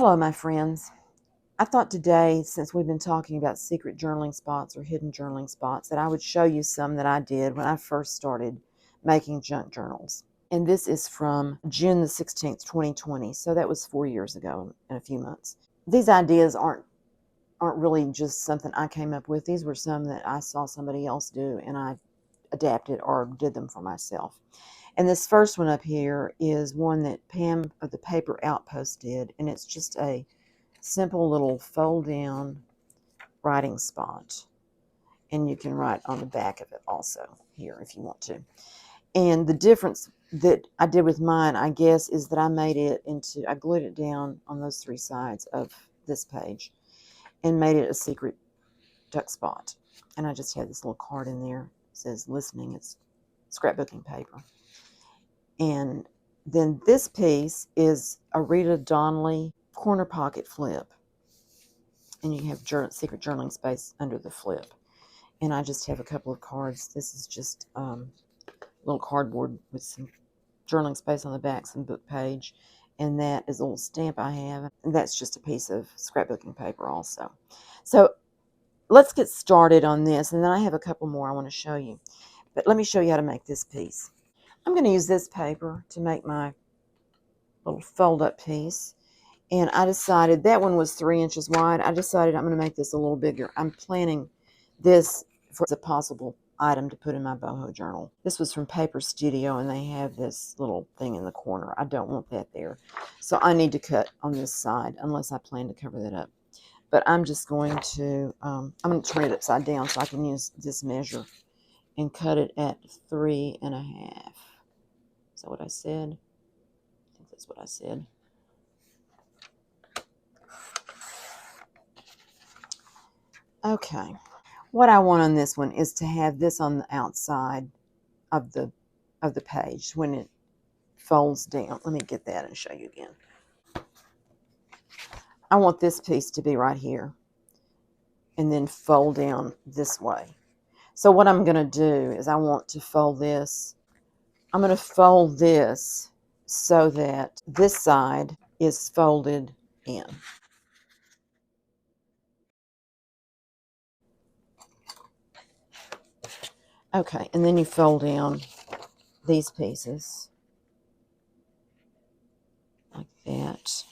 Hello, my friends. I thought today, since we've been talking about secret journaling spots or hidden journaling spots, that I would show you some that I did when I first started making junk journals. And this is from June the 16th, 2020. So that was 4 years ago in a few months. These ideas aren't really just something I came up with. These were some that I saw somebody else do and I adapted or did them for myself. And this first one up here is one that Pam of the Paper Outpost did, and it's just a simple little fold down writing spot, and you can write on the back of it also here if you want to. And the difference that I did with mine, I guess, is that I glued it down on those three sides of this page and made it a secret duck spot. And I just had this little card in there. It says listening. It's scrapbooking paper. And then this piece is a Rita Donnelly corner pocket flip. And you have secret journaling space under the flip. And I just have a couple of cards. This is just a little cardboard with some journaling space on the back, some book page. And that is a little stamp I have. And that's just a piece of scrapbooking paper also. So let's get started on this. And then I have a couple more I want to show you. But let me show you how to make this piece. I'm going to use this paper to make my little fold-up piece. And I decided that one was 3 inches wide. I decided I'm going to make this a little bigger. I'm planning this for a possible item to put in my boho journal. This was from Paper Studio, and they have this little thing in the corner. I don't want that there. So I need to cut on this side, unless I plan to cover that up. But I'm just going to, I'm going to turn it upside down so I can use this measure and cut it at 3.5. Is that what I said? I think that's what I said. Okay. What I want on this one is to have this on the outside of the page when it folds down. Let me get that and show you again. I want this piece to be right here and then fold down this way. So what I'm going to do is I want to fold this. I'm going to fold this so that this side is folded in. Okay, and then you fold down these pieces like that.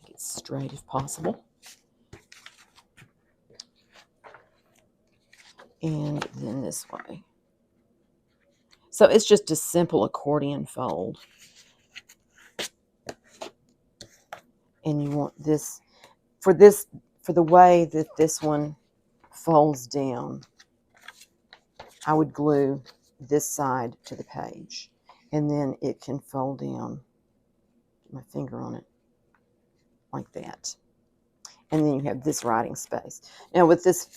Make it straight if possible. And then this way. So it's just a simple accordion fold. And you want this, for the way that this one folds down, I would glue this side to the page. And then it can fold down, put my finger on it, like that. And then you have this writing space. Now with this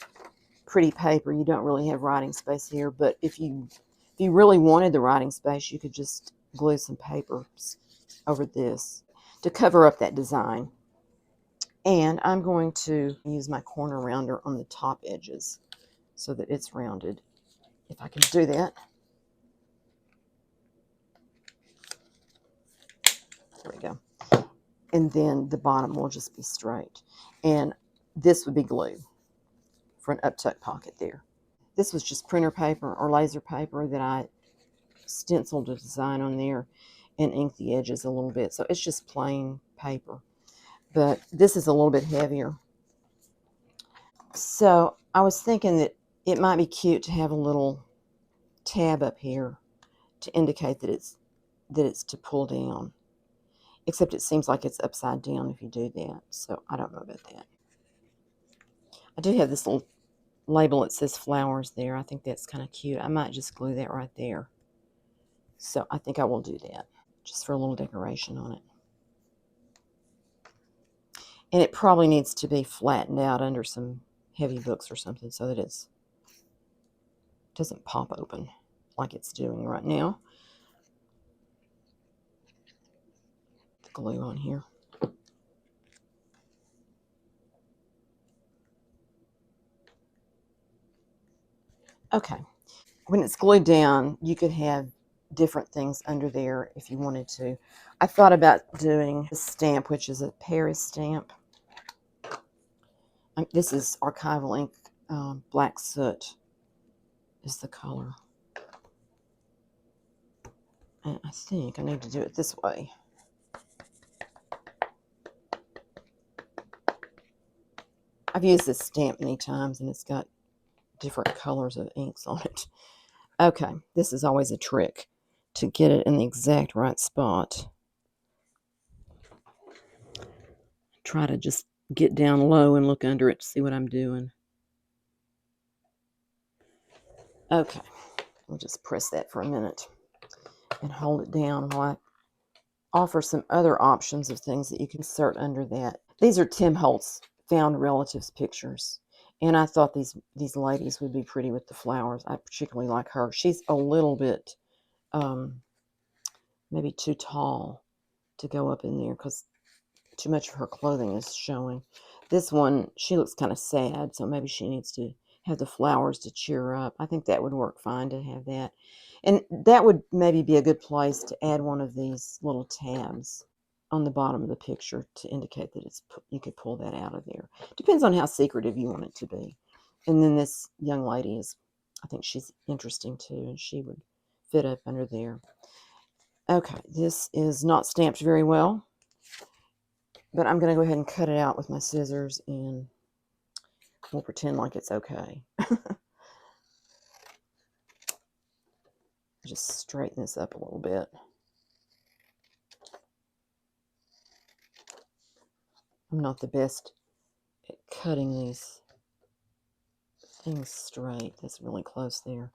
pretty paper, you don't really have writing space here, but if you really wanted the writing space, you could just glue some paper over this to cover up that design. And I'm going to use my corner rounder on the top edges so that it's rounded, if I can do that. There we go. And then the bottom will just be straight. And this would be glue for an up-tuck pocket there. This was just printer paper or laser paper that I stenciled a design on there and inked the edges a little bit. So it's just plain paper. But this is a little bit heavier. So I was thinking that it might be cute to have a little tab up here to indicate that it's to pull down. Except it seems like it's upside down if you do that. So I don't know about that. I do have this little label that says flowers there. I think that's kind of cute. I might just glue that right there. So I think I will do that just for a little decoration on it. And it probably needs to be flattened out under some heavy books or something so that it doesn't pop open like it's doing right now. The glue on here. Okay. When it's glued down, you could have different things under there if you wanted to. I thought about doing a stamp, which is a Paris stamp. This is archival ink, black soot is the color. And I think I need to do it this way. I've used this stamp many times, and it's got different colors of inks on it. Okay, this is always a trick to get it in the exact right spot. Try to just get down low and look under it to see what I'm doing. Okay, we'll just press that for a minute and hold it down while I offer some other options of things that you can insert under that. These are Tim Holtz found relatives pictures, and I thought these ladies would be pretty with the flowers. I particularly like her. She's a little bit maybe too tall to go up in there because too much of her clothing is showing. This one, she looks kind of sad, so maybe she needs to have the flowers to cheer her up. I think that would work fine to have that. And that would maybe be a good place to add one of these little tabs on the bottom of the picture to indicate that you could pull that out of there. Depends on how secretive you want it to be. And then this young lady is, I think she's interesting too, and she would fit up under there. Okay, this is not stamped very well, but I'm going to go ahead and cut it out with my scissors, and we'll pretend like it's okay. Just straighten this up a little bit. I'm not the best at cutting these things straight. That's really close there.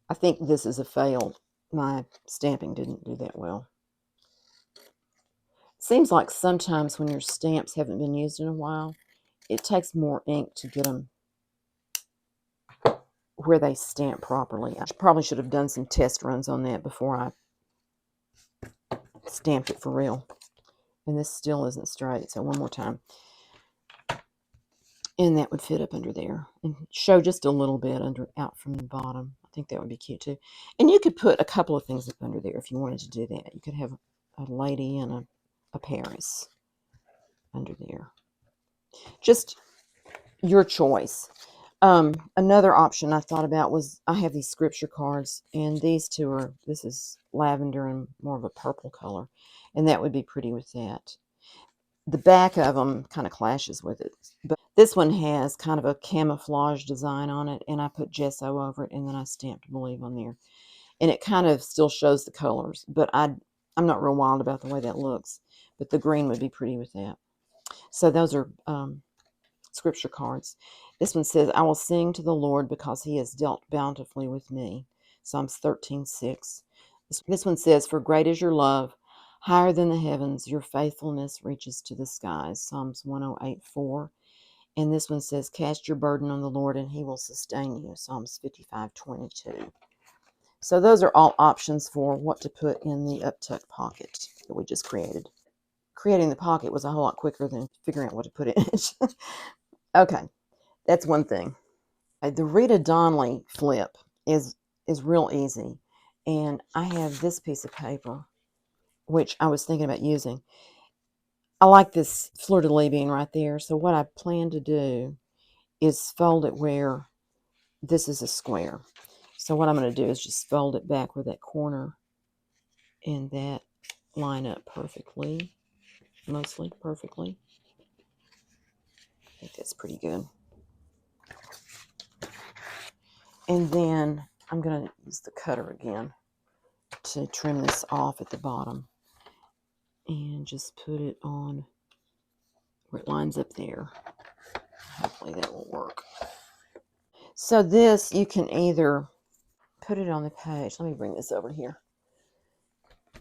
I think this is a fail. My stamping didn't do that well. Seems like sometimes when your stamps haven't been used in a while, it takes more ink to get them where they stamp properly. I probably should have done some test runs on that before I stamped it for real. And this still isn't straight, so one more time. And that would fit up under there and show just a little bit out from the bottom. I think that would be cute too. And you could put a couple of things up under there if you wanted to do that. You could have a lady and a Paris under there. Just your choice. Another option I thought about was I have these scripture cards, and these two are, this is lavender and more of a purple color, and that would be pretty with that. The back of them kind of clashes with it, but this one has kind of a camouflage design on it, and I put gesso over it, and then I stamped Believe on there, and it kind of still shows the colors, but I'm not real wild about the way that looks, but the green would be pretty with that. So those are scripture cards. This one says, I will sing to the Lord because he has dealt bountifully with me. Psalms 13:6. This one says, for great is your love, higher than the heavens, your faithfulness reaches to the skies. Psalms 108:4. And this one says, cast your burden on the Lord and he will sustain you. Psalms 55:22. So those are all options for what to put in the uptuck pocket that we just created. Creating the pocket was a whole lot quicker than figuring out what to put in it. Okay, that's one thing. The Rita Donnelly flip is real easy. And I have this piece of paper, which I was thinking about using. I like this fleur-de-lis being right there. So what I plan to do is fold it where this is a square. So what I'm going to do is just fold it back where that corner and that line up perfectly, mostly perfectly. I think that's pretty good. And then I'm going to use the cutter again to trim this off at the bottom and just put it on where it lines up there. Hopefully that will work. So this, you can either put it on the page. Let me bring this over here.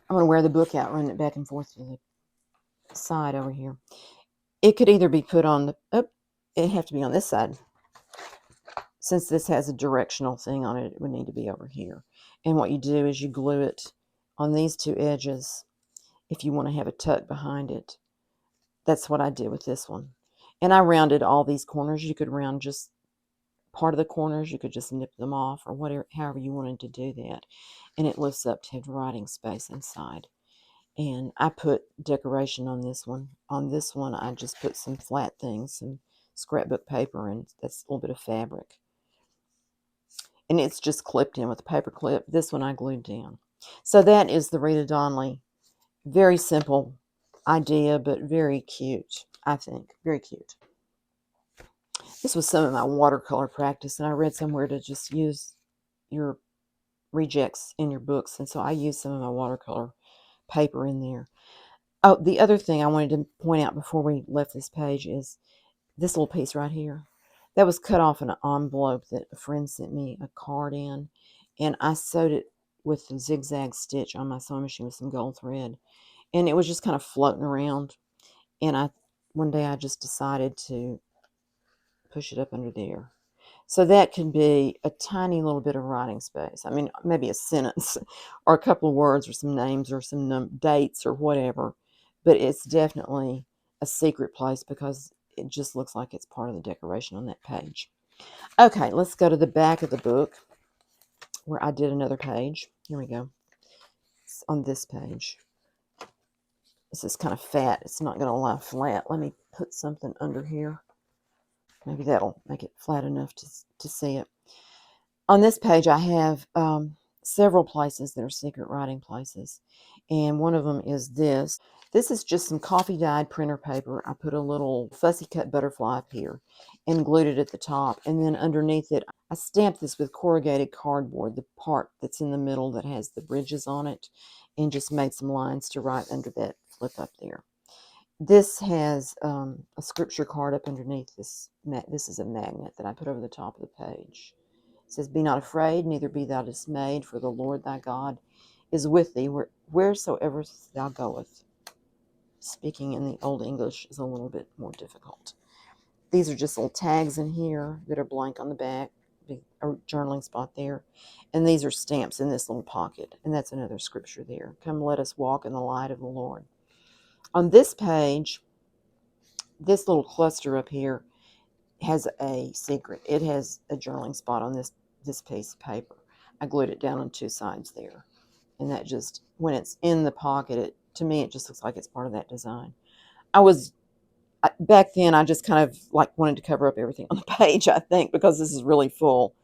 I'm going to wear the book out, run it back and forth to the side over here. It could either be put on the, it'd have to be on this side. Since this has a directional thing on it, it would need to be over here. And what you do is you glue it on these two edges if you want to have a tuck behind it. That's what I did with this one. And I rounded all these corners. You could round just part of the corners, you could just nip them off or whatever, however you wanted to do that. And it lifts up to have writing space inside. And I put decoration on this one. On this one, I just put some flat things, some scrapbook paper, and that's a little bit of fabric. And it's just clipped in with a paper clip. This one I glued down. So that is the Rita Donnelly. Very simple idea, but very cute, I think. Very cute. This was some of my watercolor practice, and I read somewhere to just use your rejects in your books, and so I used some of my watercolor paper in there. Oh, the other thing I wanted to point out before we left this page is this little piece right here. That was cut off an envelope that a friend sent me a card in, and I sewed it with the zigzag stitch on my sewing machine with some gold thread, and it was just kind of floating around, and one day I just decided to push it up under there. So that could be a tiny little bit of writing space. I mean, maybe a sentence or a couple of words or some names or some dates or whatever. But it's definitely a secret place because it just looks like it's part of the decoration on that page. Okay, let's go to the back of the book where I did another page. Here we go. It's on this page. This is kind of fat. It's not going to lie flat. Let me put something under here. Maybe that'll make it flat enough to see it. On this page, I have several places that are secret writing places. And one of them is this. This is just some coffee dyed printer paper. I put a little fussy cut butterfly up here and glued it at the top. And then underneath it, I stamped this with corrugated cardboard, the part that's in the middle that has the bridges on it, and just made some lines to write under that flip up there. This has a scripture card up underneath this. This is a magnet that I put over the top of the page. It says, "Be not afraid, neither be thou dismayed, for the Lord thy God is with thee wheresoever thou goest." Speaking in the Old English is a little bit more difficult. These are just little tags in here that are blank on the back, a journaling spot there. And these are stamps in this little pocket. And that's another scripture there. "Come, let us walk in the light of the Lord." On this page, this little cluster up here has a secret. It has a journaling spot on this piece of paper. I glued it down on two sides there. And that just, when it's in the pocket, to me, it just looks like it's part of that design. Back then, I just kind of like wanted to cover up everything on the page, I think, because this is really full.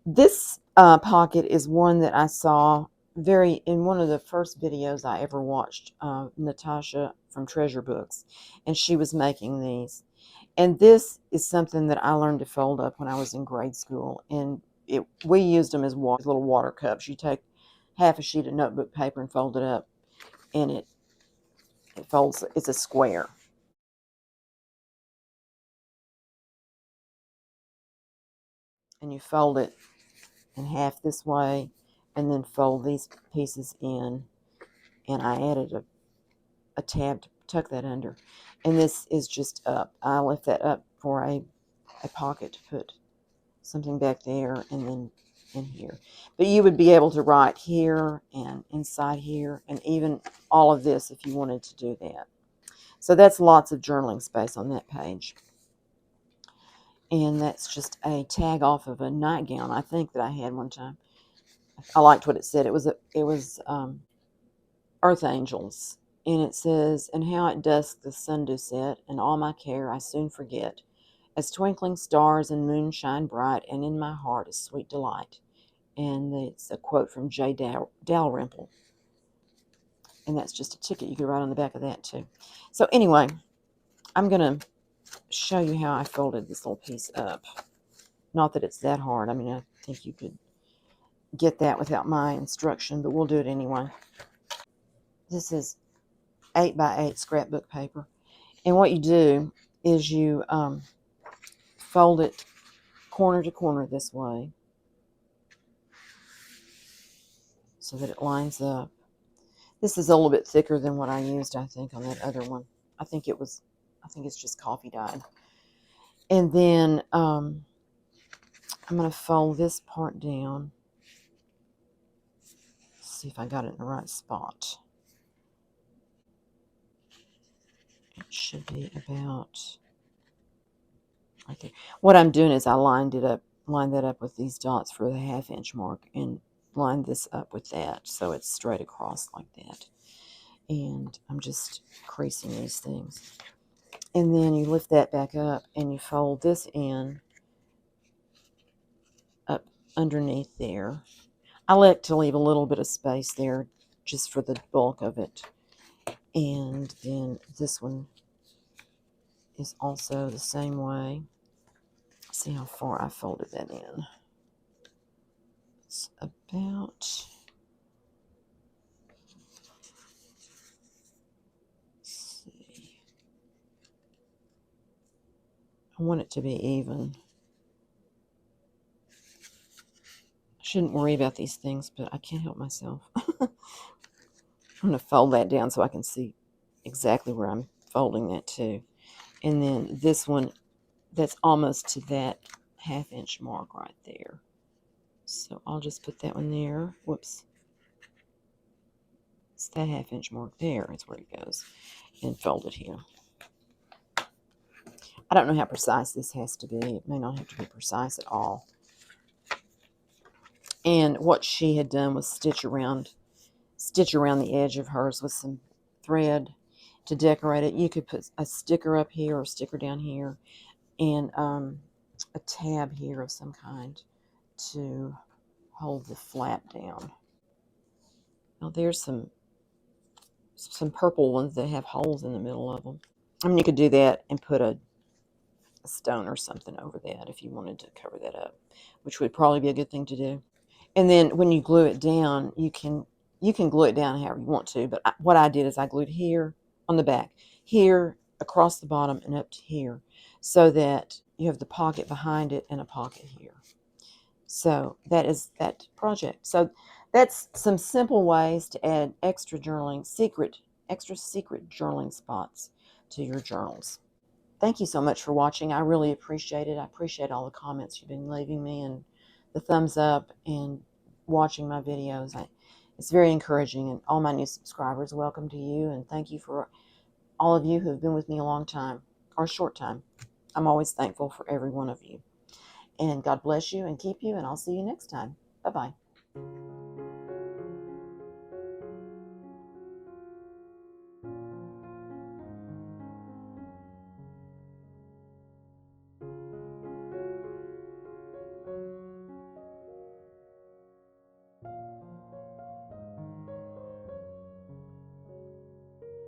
This pocket is one that I saw in one of the first videos I ever watched, Natasa from Treasure Books, and she was making these. And this is something that I learned to fold up when I was in grade school, and we used them as little water cups. You take half a sheet of notebook paper and fold it up, and it folds. It's a square. And you fold it in half this way, and then fold these pieces in. And I added a tab to tuck that under. And this is just up. I left that up for a pocket to put something back there and then in here. But you would be able to write here and inside here and even all of this if you wanted to do that. So that's lots of journaling space on that page. And that's just a tag off of a nightgown, I think, that I had one time. I liked what it said. It was Earth Angels. And it says, "And how at dusk the sun do set, and all my care I soon forget, as twinkling stars and moon shine bright, and in my heart is sweet delight." And it's a quote from J. Dalrymple. And that's just a ticket. You could write on the back of that too. So anyway, I'm going to show you how I folded this little piece up. Not that it's that hard. I mean, I think you could get that without my instruction, but we'll do it anyway. This is 8x8 scrapbook paper. And what you do is you fold it corner to corner this way so that it lines up. This is a little bit thicker than what I used, I think, on that other one. I think it's just coffee dyed. And then I'm going to fold this part down. See if I got it in the right spot. It should be about right there. What I'm doing is I lined that up with these dots for the 1/2 inch mark, and lined this up with that, so it's straight across like that. And I'm just creasing these things. And then you lift that back up and you fold this in up underneath there. I like to leave a little bit of space there just for the bulk of it. And then this one is also the same way. See how far I folded that in. It's about, let's see, I want it to be even. I shouldn't worry about these things, but I can't help myself. I'm going to fold that down so I can see exactly where I'm folding that to. And then this one, that's almost to that 1/2 inch mark right there. So I'll just put that one there. Whoops. It's that 1/2 inch mark there. That's where it goes. And fold it here. I don't know how precise this has to be. It may not have to be precise at all. And what she had done was stitch around the edge of hers with some thread to decorate it. You could put a sticker up here or a sticker down here, and a tab here of some kind to hold the flap down. Now there's some purple ones that have holes in the middle of them. I mean, you could do that and put a stone or something over that if you wanted to cover that up, which would probably be a good thing to do. And then when you glue it down, you can glue it down however you want to. But what I did is I glued here on the back, here across the bottom, and up to here, so that you have the pocket behind it and a pocket here. So that is that project. So that's some simple ways to add extra secret journaling spots to your journals. Thank you so much for watching. I really appreciate it. I appreciate all the comments you've been leaving me and the thumbs up and watching my videos. It's very encouraging, and all my new subscribers, welcome to you, and thank you for all of you who have been with me a long time or a short time. I'm always thankful for every one of you. And God bless you and keep you, and I'll see you next time. Bye-bye.